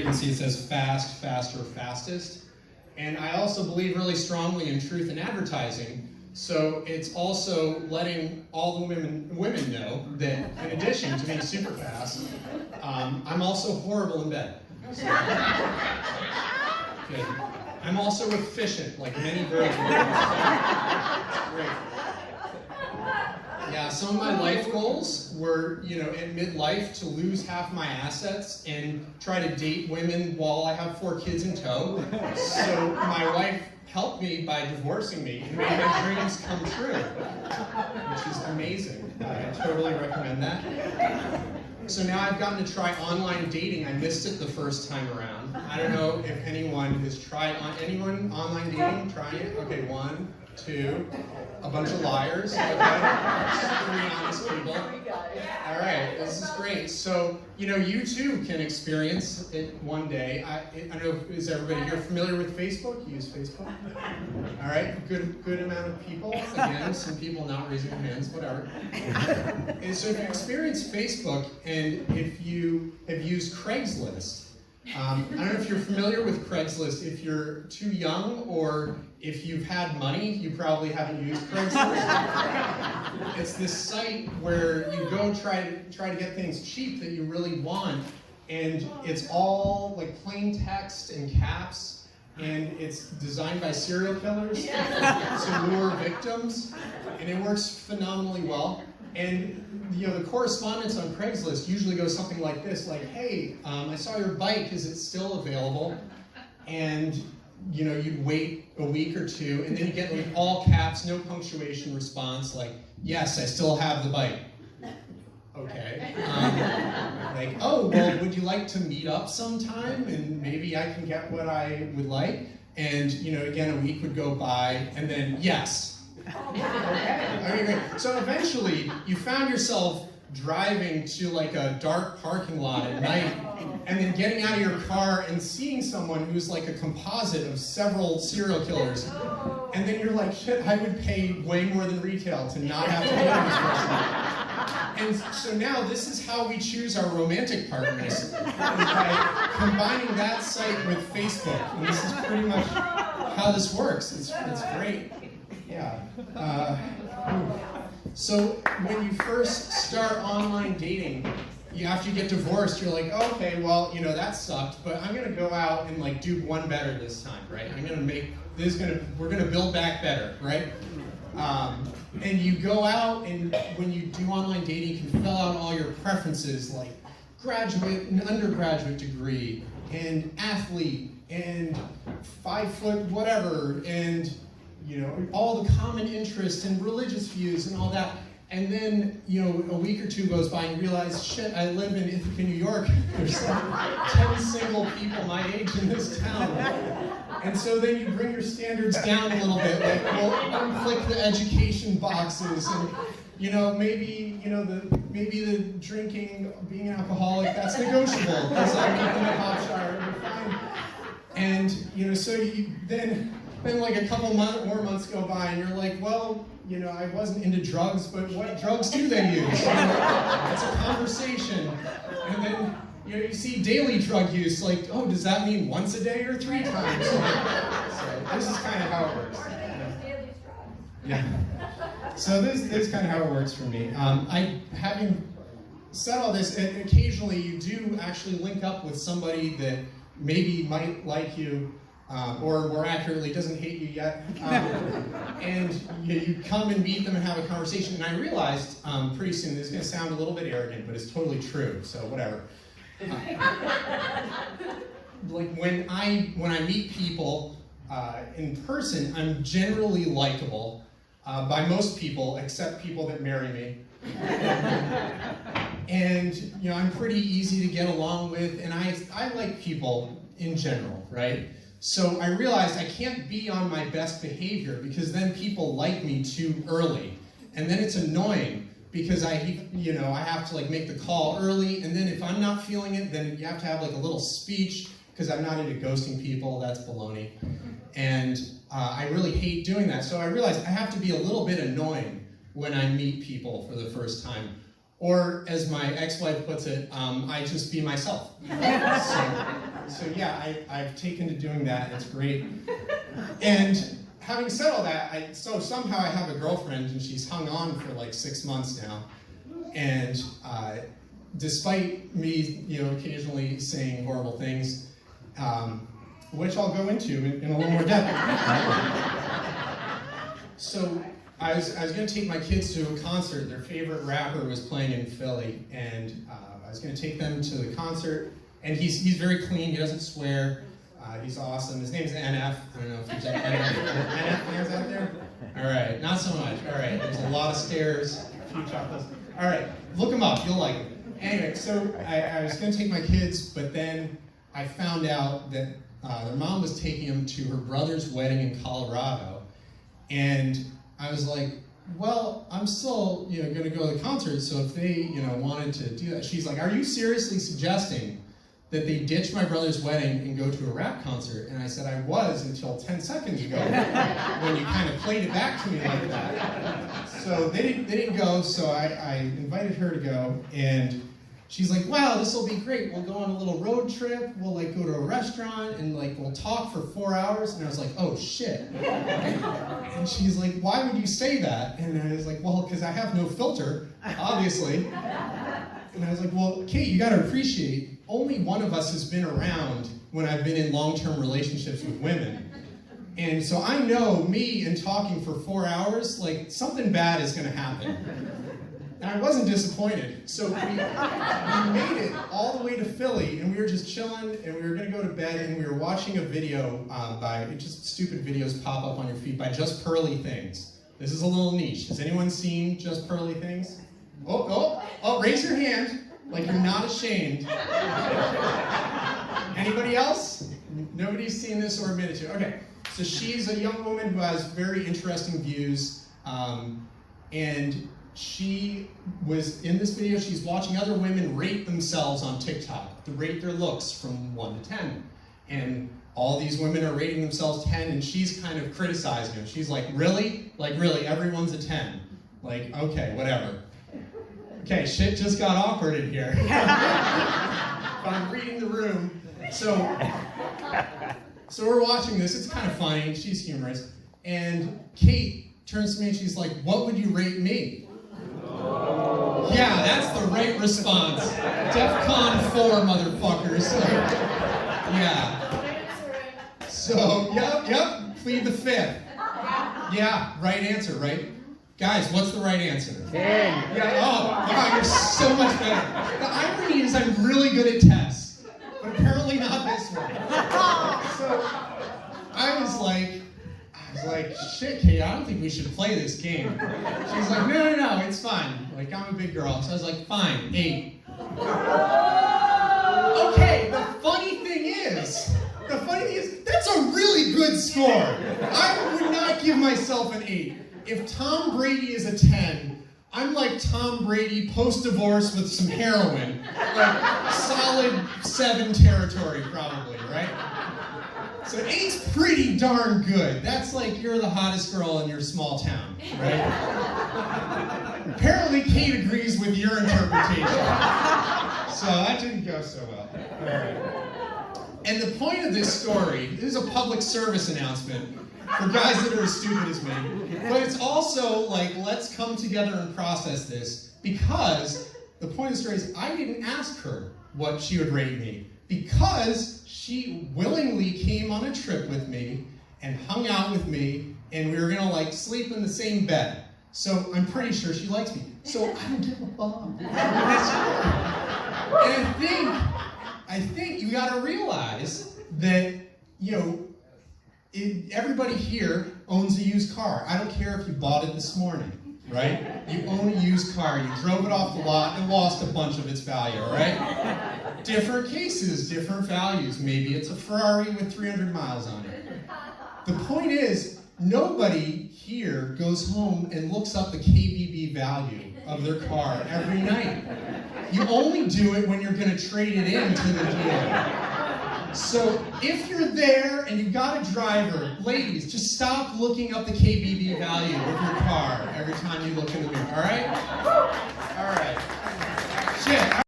You can see it says fast, faster, fastest. And I also believe really strongly in truth in advertising. So it's also letting all the women know that in addition to being super fast, I'm also horrible in bed. So, good. I'm also efficient, like many birds. Great. Yeah, some of my life goals were, in midlife to lose half my assets and try to date women while I have 4 kids in tow. So my wife helped me by divorcing me and made my dreams come true, which is amazing. I totally recommend that. So now I've gotten to try online dating. I missed it the first time around. I don't know if anyone has tried anyone online dating. Try it. Okay, 1, 2, a bunch of liars. Okay, 3 honest people. All right, this is great. So you too can experience it one day. I don't know. Is everybody here familiar with Facebook? You use Facebook? All right, good amount of people. Again, some people not raising their hands, whatever. And so if you experience Facebook and if you have used Craigslist, I don't know if you're familiar with Craigslist. If you're too young or if you've had money, you probably haven't used Craigslist. It's this site where you go try to get things cheap that you really want, and it's all like plain text and caps, and it's designed by serial killers to lure victims, and it works phenomenally well. And the correspondence on Craigslist usually goes something like this, like, hey, I saw your bike, is it still available? And you'd wait a week or 2, and then you get like all caps, no punctuation response, like, yes, I still have the bike. Okay. Like, oh, well, would you like to meet up sometime, and maybe I can get what I would like? And again, a week would go by, and then yes. Okay, great. So eventually, you found yourself driving to like a dark parking lot at night, and then getting out of your car and seeing someone who's like a composite of several serial killers. And then you're like, shit, I would pay way more than retail to not have to deal with this person. And so now this is how we choose our romantic partners, is by combining that site with Facebook. And this is pretty much how this works. It's great. Yeah. So when you first start online dating, after you get divorced, you're like, oh, okay, well, that sucked, but I'm gonna go out and like do one better this time, right? We're gonna build back better, right? And you go out, and when you do online dating, you can fill out all your preferences, like graduate and undergraduate degree, and athlete, and 5 foot whatever, and all the common interests and religious views and all that. And then, a week or 2 goes by and you realize, shit, I live in Ithaca, New York. There's like 10 single people my age in this town. And so then you bring your standards down a little bit, like, well, unclick the education boxes, and, maybe the drinking, being an alcoholic, that's negotiable, because I meet them at Hopshire, and we're fine. And, so you then like a couple more months go by, and you're like, well, I wasn't into drugs, but what drugs do they use? It's a conversation. And then, you see daily drug use, like, oh, does that mean once a day or 3 times? So this is kind of how it works. Yeah. So this is kind of how it works for me. Having said all this, occasionally you do actually link up with somebody that maybe might like you, or more accurately, doesn't hate you yet, and you come and meet them and have a conversation. And I realized pretty soon, this is going to sound a little bit arrogant, but it's totally true, so whatever. Like when I meet people in person, I'm generally likable by most people, except people that marry me. And I'm pretty easy to get along with, and I like people in general, right? So I realized I can't be on my best behavior, because then people like me too early. And then it's annoying, because I have to like make the call early, and then if I'm not feeling it, then you have to have like a little speech, because I'm not into ghosting people, that's baloney. And I really hate doing that. So I realized I have to be a little bit annoying when I meet people for the first time. Or, as my ex-wife puts it, I just be myself. So So yeah, I've taken to doing that, and it's great. And having said all that, so somehow I have a girlfriend, and she's hung on for like 6 months now. And despite me, occasionally saying horrible things, which I'll go into in a little more depth. So I was going to take my kids to a concert. Their favorite rapper was playing in Philly, and I was going to take them to the concert. And he's very clean. He doesn't swear. He's awesome. His name's NF. I don't know if there's any NF fans out there. All right, not so much. All right, there's a lot of stairs, a few chocolates. All right, look him up. You'll like him. Anyway, so I was going to take my kids, but then I found out that their mom was taking them to her brother's wedding in Colorado, and I was like, well, I'm still, going to go to the concert, so if they, wanted to do that. She's like, are you seriously suggesting that they ditch my brother's wedding and go to a rap concert? And I said, I was until 10 seconds ago, when you kind of played it back to me like that. So they didn't go, so I invited her to go, and she's like, wow, this will be great. We'll go on a little road trip, we'll go to a restaurant, and we'll talk for 4 hours. And I was like, oh shit. And she's like, why would you say that? And I was like, well, because I have no filter, obviously. And I was like, well, Kate, you gotta appreciate, only one of us has been around when I've been in long-term relationships with women. And so I know me and talking for 4 hours, something bad is gonna happen. And I wasn't disappointed. So we made it all the way to Philly, and we were just chilling, and we were gonna go to bed, and we were watching a video just stupid videos pop up on your feed by Just Pearly Things. This is a little niche. Has anyone seen Just Pearly Things? Oh, raise your hand, like you're not ashamed. Anybody else? Nobody's seen this or admitted to it. Okay, so she's a young woman who has very interesting views, and she was, in this video, she's watching other women rate themselves on TikTok, to rate their looks from 1 to 10. And all these women are rating themselves 10, and she's kind of criticizing them. She's like, really? Really, everyone's a 10. Okay, whatever. Okay, shit just got awkward in here. But I'm reading the room. So we're watching this. It's kind of funny. She's humorous. And Kate turns to me and she's like, what would you rate me? Yeah, that's the right response. DEFCON 4, motherfuckers. Yeah. So, yep, plead the fifth. Yeah, right answer, right? Guys, what's the right answer? 10. Yeah, oh, wow, you're so much better. The irony is I'm really good at tests, but apparently not this one. So I was like, shit, Kate, I don't think we should play this game. She's like, no, it's fine. I'm a big girl. So I was like, fine, 8. Okay, the funny thing is, that's a really good score. I would not give myself an 8. If Tom Brady is a 10, I'm like Tom Brady post-divorce with some heroin. Solid 7 territory, probably, right? So 8's pretty darn good. That's you're the hottest girl in your small town, right? Apparently Kate agrees with your interpretation. So that didn't go so well. All right. And the point of this story, this is a public service announcement for guys that are as stupid as me, but it's also let's come together and process this, because the point of the story is I didn't ask her what she would rate me, because she willingly came on a trip with me and hung out with me, and we were gonna sleep in the same bed. So I'm pretty sure she likes me. So I don't give a fuck. And I think you gotta realize that, everybody here owns a used car. I don't care if you bought it this morning, right? You own a used car. You drove it off the lot and lost a bunch of its value, all right? Different cases, different values. Maybe it's a Ferrari with 300 miles on it. The point is, nobody here goes home and looks up the KBB value of their car every night. You only do it when you're going to trade it in to the dealer. So if you're there and you got a driver, ladies, just stop looking up the KBB value of your car every time you look in the mirror, all right? All right. Shit.